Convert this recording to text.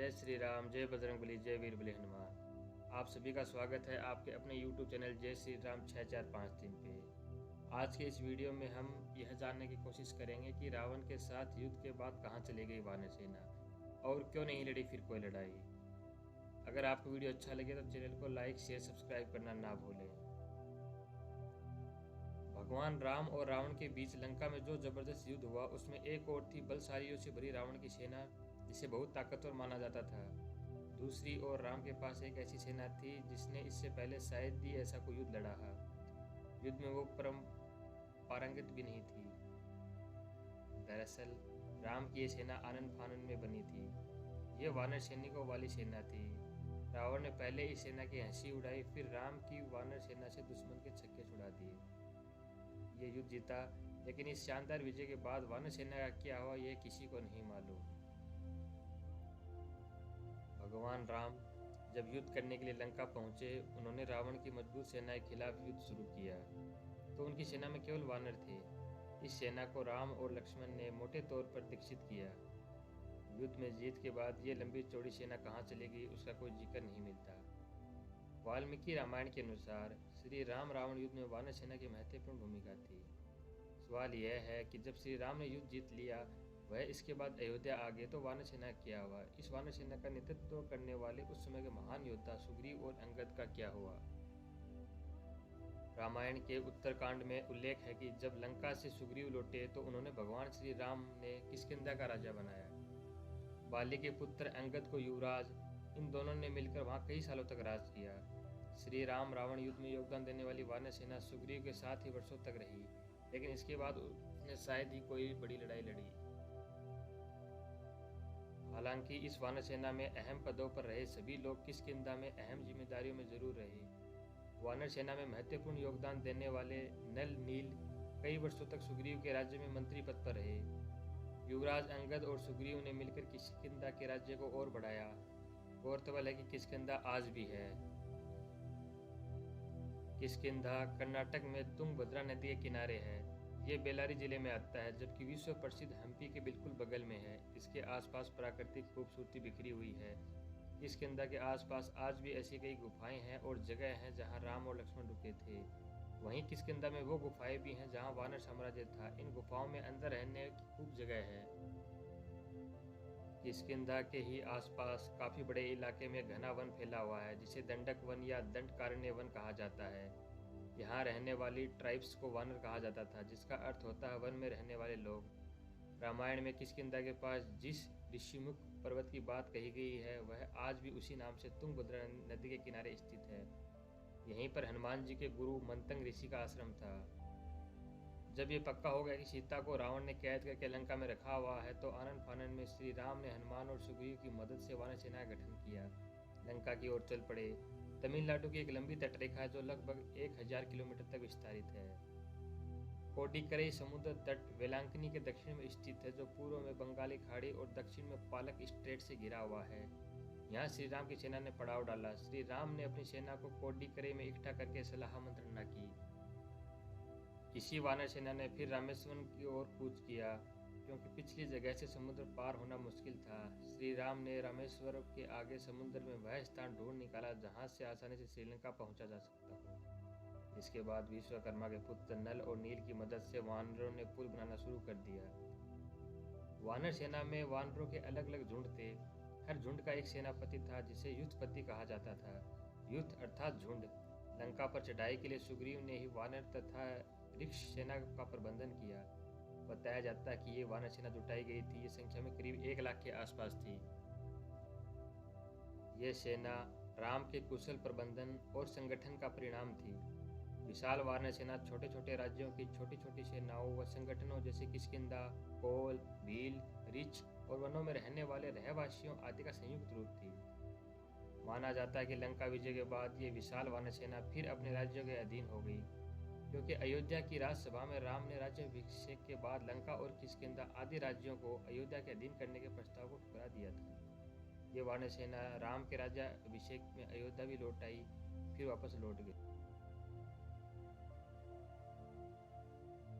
जय श्री राम, जय बजरंगबली, जय वीरबली हनुमान। आप सभी का स्वागत है आपके अपने YouTube चैनल जय श्री राम 6453 पे। आज के इस वीडियो में हम यह जानने की कोशिश करेंगे कि रावण के साथ युद्ध के बाद कहां चली गई वानर सेना और क्यों नहीं लड़ी फिर कोई लड़ाई। अगर आपको वीडियो अच्छा लगे तो चैनल को लाइक, शेयर, सब्सक्राइब करना ना भूलें। भगवान राम और रावण के बीच लंका में जो जबरदस्त युद्ध हुआ उसमें एक और थी बलशालियों से भरी रावण की सेना, जिसे बहुत ताकतवर माना जाता था। दूसरी ओर राम के पास एक ऐसी सेना थी जिसने इससे पहले शायद ही ऐसा कोई युद्ध लड़ा है। युद्ध में वो परम पारंगत भी नहीं थी। दरअसल राम की ये सेना आनन फानन में बनी थी। ये वानर सैनिकों वाली सेना थी। रावण ने पहले इस सेना की हंसी उड़ाई, फिर राम की वानर सेना से दुश्मन के छक्के छुड़ा दिए। ये युद्ध जीता, लेकिन इस शानदार विजय के बाद वानर सेना का क्या हुआ यह किसी को नहीं मालूम। भगवान राम जब युद्ध करने के लिए लंका पहुंचे, उन्होंने रावण की मजबूत सेना के खिलाफ युद्ध शुरू किया। तो उनकी सेना में केवल वानर थे। इस सेना को राम और लक्ष्मण ने मोटे तौर पर दीक्षित किया। युद्ध में जीत के बाद ये लंबी चौड़ी सेना कहाँ चली गई उसका कोई जिक्र नहीं मिलता। वाल्मीकि रामायण के अनुसार श्री राम रावण युद्ध में वानर सेना की महत्वपूर्ण भूमिका थी। सवाल यह है कि जब श्री राम ने युद्ध जीत लिया, वह इसके बाद अयोध्या आ गए तो वानर सेना क्या हुआ। इस वानर सेना का नेतृत्व करने वाले उस समय के महान योद्धा सुग्रीव और अंगद का क्या हुआ। रामायण के उत्तरकांड में उल्लेख है कि जब लंका से सुग्रीव लौटे तो उन्होंने भगवान श्री राम ने किष्किंधा का राजा बनाया। बाली के पुत्र अंगद को युवराज, इन दोनों ने मिलकर वहां कई सालों तक राज किया। श्री राम रावण युद्ध में योगदान देने वाली वानर सेना सुग्रीव के साथ ही वर्षों तक रही, लेकिन इसके बाद उसने शायद ही कोई बड़ी लड़ाई लड़ी। हालांकि इस वानर सेना में अहम पदों पर रहे सभी लोग किष्किंधा में अहम जिम्मेदारियों में जरूर रहे। वानर सेना में महत्वपूर्ण योगदान देने वाले नल नील कई वर्षों तक सुग्रीव के राज्य में मंत्री पद पर रहे। युवराज अंगद और सुग्रीव ने मिलकर किष्किंधा के राज्य को और बढ़ाया। गौरतलब है कि किष्किंधा आज भी है। किष्किंधा कर्नाटक में तुंगभद्रा नदी के किनारे है। ये बेल्लारी जिले में आता है, जबकि विश्व प्रसिद्ध हम्पी के बिल्कुल बगल में है। इसके आसपास प्राकृतिक खूबसूरती बिखरी हुई है। किष्किंधा के आसपास आज भी ऐसी कई गुफाएं हैं और जगह हैं जहां राम और लक्ष्मण रुके थे। वहीं किष्किंधा में वो गुफाएं भी हैं जहां वानर साम्राज्य था। इन गुफाओं में अंदर रहने की खूब जगह है। किष्किंधा के ही आसपास काफी बड़े इलाके में घना वन फैला हुआ है, जिसे दंडक वन या दंडकारण्य वन कहा जाता है। यहाँ रहने वाली ट्राइब्स को वानर कहा जाता था, जिसका अर्थ होता है वन में रहने वाले लोग। रामायण में किष्किंधा के पास जिस ऋषिमुख पर्वत की बात कही गई है, वह आज भी उसी नाम से तुंगभद्रा नदी के किनारे स्थित है। यहीं पर हनुमान जी के गुरु मंतंग ऋषि का आश्रम था। जब ये पक्का हो गया कि सीता को रावण ने कैद करके लंका में रखा हुआ है, तो आनन फानन में श्री राम ने हनुमान और सुग्रीव की मदद से वानर सेना का गठन किया। लंका की ओर चल पड़े। तमिलनाडु की एक लंबी तटरेखा है जो लगभग 1000 किलोमीटर तक विस्तारित है। कोडिकरई समुद्र तट वेलांकनी के दक्षिण में स्थित है, जो पूर्व में बंगाली खाड़ी और दक्षिण में पालक स्ट्रेट से घिरा हुआ है। यहाँ श्री राम की सेना ने पड़ाव डाला। श्री राम ने अपनी सेना को कोडिकरई में इकट्ठा करके सलाह मंत्रणा की। इसी वानर सेना ने फिर रामेश्वरम की ओर कूच किया, क्योंकि पिछली जगह से समुद्र पार होना मुश्किल था। श्री राम ने रामेश्वरम के आगे समुद्र में वह स्थान ढूंढ निकाला जहां से आसानी से श्रीलंका पहुंचा जा सकता हो। इसके बाद विश्वकर्मा के पुत्र नल और नील की मदद से वानरों ने पुल बनाना शुरू कर दिया। वानर सेना में वानरों के अलग अलग झुंड थे। हर झुंड का एक सेनापति था, जिसे युद्धपति कहा जाता था। युद्ध अर्थात झुंड। लंका पर चढ़ाई के लिए सुग्रीव ने ही वानर तथा रिक्ष सेना का प्रबंधन किया। बताया जाता है कि ये वानर सेना जुटाई गई थी, ये संख्या में करीब 1 लाख के आसपास थी। ये सेना राम के कुशल प्रबंधन और संगठन का परिणाम थी। विशाल वानर सेना छोटे छोटे राज्यों की छोटी छोटी सेनाओं व संगठनों जैसे किष्किंधा, कोल, भील, रिछ और वनों में रहने वाले रहवासियों आदि का संयुक्त रूप थी। माना जाता है कि लंका विजय के बाद ये विशाल वानर सेना फिर अपने राज्यों के अधीन हो गई, क्योंकि अयोध्या की राजसभा में राम ने राज्याभिषेक के बाद लंका और किष्किंधा आदि राज्यों को अयोध्या के अधीन करने के प्रस्ताव को ठुकरा दिया था। ये वानर सेना राम के राज्याभिषेक में अयोध्या भी लौट आई, फिर वापस लौट गई।